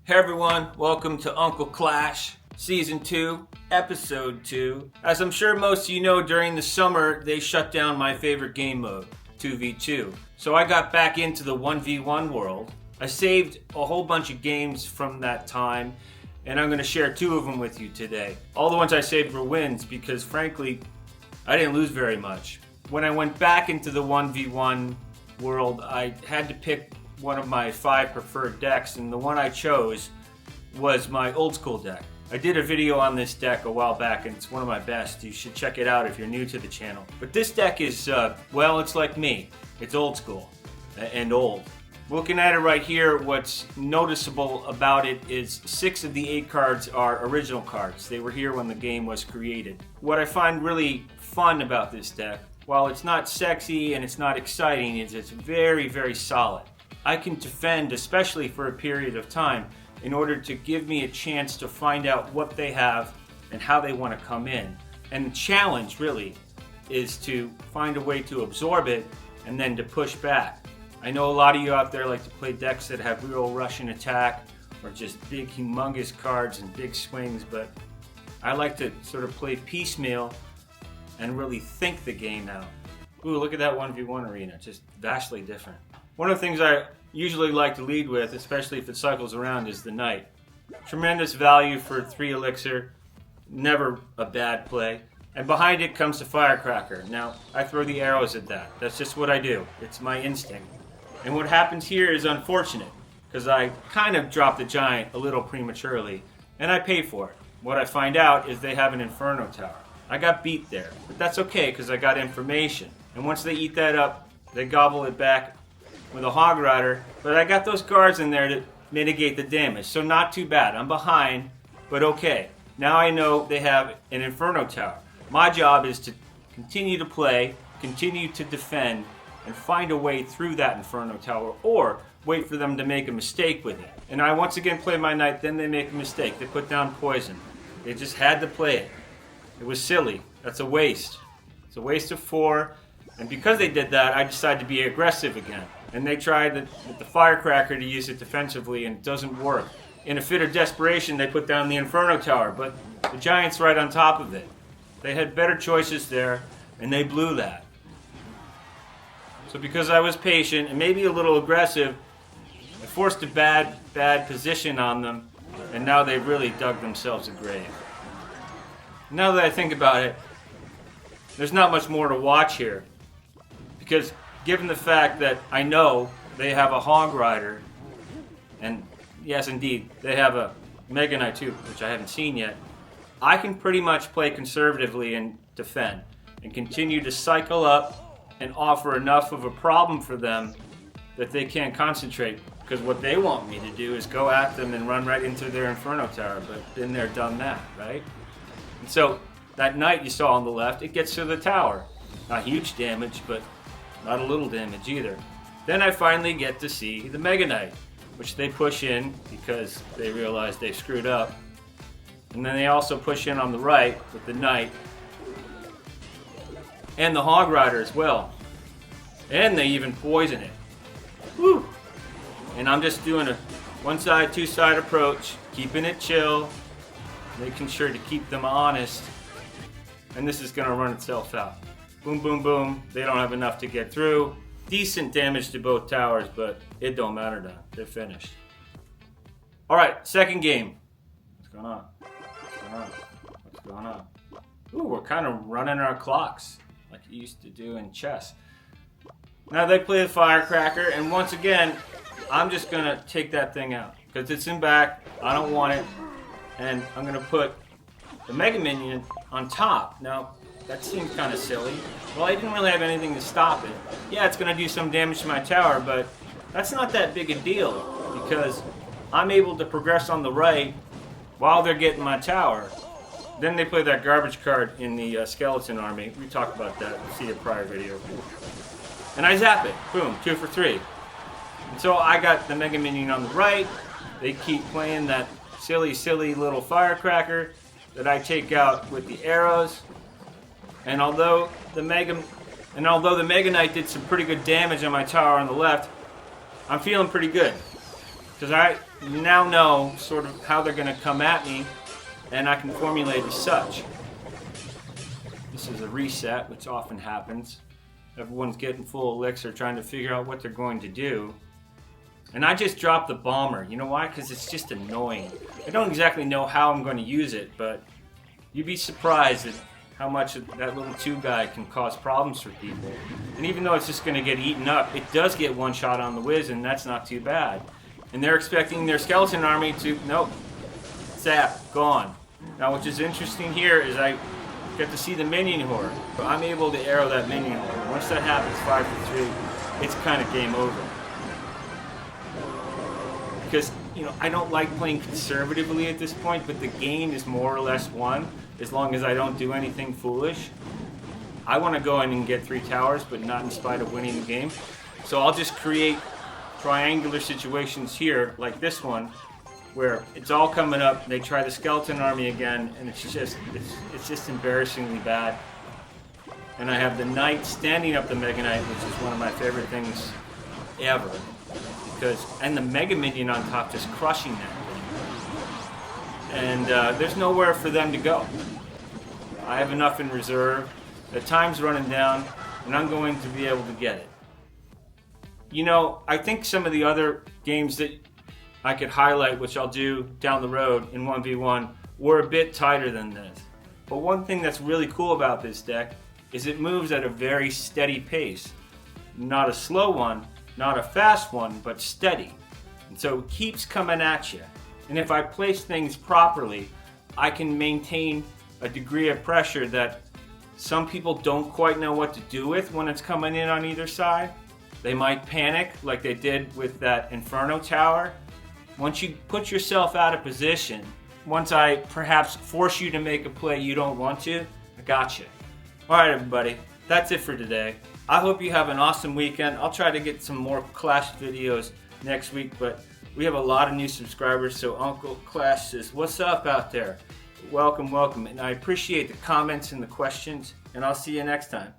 Hey everyone, welcome to Uncle Clash, Season 2, Episode 2. As I'm sure most of you know, during the summer, they shut down my favorite game mode, 2v2. So I got back into the 1v1 world. I saved a whole bunch of games from that time, and I'm going to share two of them with you today. All the ones I saved were wins because, frankly, I didn't lose very much. When I went back into the 1v1 world, I had to pick one of my 5 preferred decks, and the one I chose was my old school deck. I did a video on this deck a while back, and it's one of my best. You should check it out if you're new to the channel. But this deck is, well, it's like me. It's old school and old. Looking at it right here, what's noticeable about it is 6 of the 8 cards are original cards. They were here when the game was created. What I find really fun about this deck, while it's not sexy and it's not exciting, is it's very, very solid. I can defend, especially for a period of time, in order to give me a chance to find out what they have and how they want to come in. And the challenge, really, is to find a way to absorb it and then to push back. I know a lot of you out there like to play decks that have real Russian attack or just big, humongous cards and big swings, but I like to sort of play piecemeal and really think the game out. Ooh, look at that 1v1 arena, just vastly different. One of the things I usually like to lead with, especially if it cycles around, is the Knight. Tremendous value for 3 elixir, never a bad play. And behind it comes the Firecracker. Now, I throw the arrows at that. That's just what I do. It's my instinct. And what happens here is unfortunate, because I kind of dropped the Giant a little prematurely, and I pay for it. What I find out is they have an Inferno Tower. I got beat there, but that's okay, because I got information. And once they eat that up, they gobble it back with a Hog Rider, but I got those guards in there to mitigate the damage, so not too bad. I'm behind, but okay. Now I know they have an Inferno Tower. My job is to continue to play, continue to defend, and find a way through that Inferno Tower, or wait for them to make a mistake with it. And I once again play my Knight, then they make a mistake. They put down poison. They just had to play it. It was silly. That's a waste. It's a waste of 4, and because they did that, I decided to be aggressive again. And they tried with the Firecracker to use it defensively, and it doesn't work. In a fit of desperation, they put down the Inferno Tower, but the Giant's right on top of it. They had better choices there, and they blew that. So because I was patient and maybe a little aggressive, I forced a bad position on them, and now they've really dug themselves a grave. Now that I think about it, there's not much more to watch here, because given the fact that I know they have a Hog Rider, and yes, indeed, they have a Mega Knight too, which I haven't seen yet, I can pretty much play conservatively and defend, and continue to cycle up and offer enough of a problem for them that they can't concentrate, because what they want me to do is go at them and run right into their Inferno Tower, but been there, done that, right? And so, that Knight you saw on the left, it gets to the tower. Not huge damage, but not a little damage either. Then I finally get to see the Mega Knight, which they push in because they realize they screwed up. And then they also push in on the right with the Knight. And the Hog Rider as well. And they even poison it. Woo! And I'm just doing a one side, two side approach, keeping it chill, making sure to keep them honest. And this is going to run itself out. Boom, boom, boom. They don't have enough to get through. Decent damage to both towers, but it don't matter now. They're finished. All right, second game. What's going on? What's going on? What's going on? Ooh, we're kind of running our clocks like you used to do in chess. Now they play the Firecracker, and once again, I'm just going to take that thing out because it's in back. I don't want it. And I'm going to put the Mega Minion on top. Now, that seems kind of silly. Well, I didn't really have anything to stop it. Yeah, it's going to do some damage to my tower, but that's not that big a deal because I'm able to progress on the right while they're getting my tower. Then they play that garbage card in the Skeleton Army. We talked about that. See a prior video. And I zap it. Boom, 2 for 3. And so I got the Mega Minion on the right. They keep playing that silly little Firecracker that I take out with the arrows. And although the Mega Knight did some pretty good damage on my tower on the left, I'm feeling pretty good. because I now know sort of how they're going to come at me, and I can formulate as such. This is a reset, which often happens. Everyone's getting full elixir trying to figure out what they're going to do. And I just dropped the bomber. You know why? Because it's just annoying. I don't exactly know how I'm going to use it, but you'd be surprised at how much that little 2 guy can cause problems for people. And even though it's just going to get eaten up, it does get one shot on the whiz, and that's not too bad. And they're expecting their skeleton army to, nope, zap, gone. Now, which is interesting here is I get to see the minion horde. So I'm able to arrow that minion horde. Once that happens, 5 for 3, it's kind of game over. Because, I don't like playing conservatively at this point, but the game is more or less won as long as I don't do anything foolish. I want to go in and get 3 towers, but not in spite of winning the game. So I'll just create triangular situations here, like this one, where it's all coming up. They try the skeleton army again, and it's just embarrassingly bad. And I have the knight standing up the Mega Knight, which is one of my favorite things ever. And the Mega Minion on top just crushing that thing. And there's nowhere for them to go. I have enough in reserve. The time's running down, and I'm going to be able to get it. I think some of the other games that I could highlight, which I'll do down the road in 1v1, were a bit tighter than this. But one thing that's really cool about this deck is it moves at a very steady pace. Not a slow one, not a fast one, but steady. And so it keeps coming at you. And if I place things properly, I can maintain a degree of pressure that some people don't quite know what to do with when it's coming in on either side. They might panic like they did with that Inferno Tower. Once you put yourself out of position, once I perhaps force you to make a play you don't want to, I got you. All right, everybody, that's it for today. I hope you have an awesome weekend. I'll try to get some more Clash videos next week, but we have a lot of new subscribers, so Uncle Clash says, what's up out there? Welcome, welcome. And I appreciate the comments and the questions, and I'll see you next time.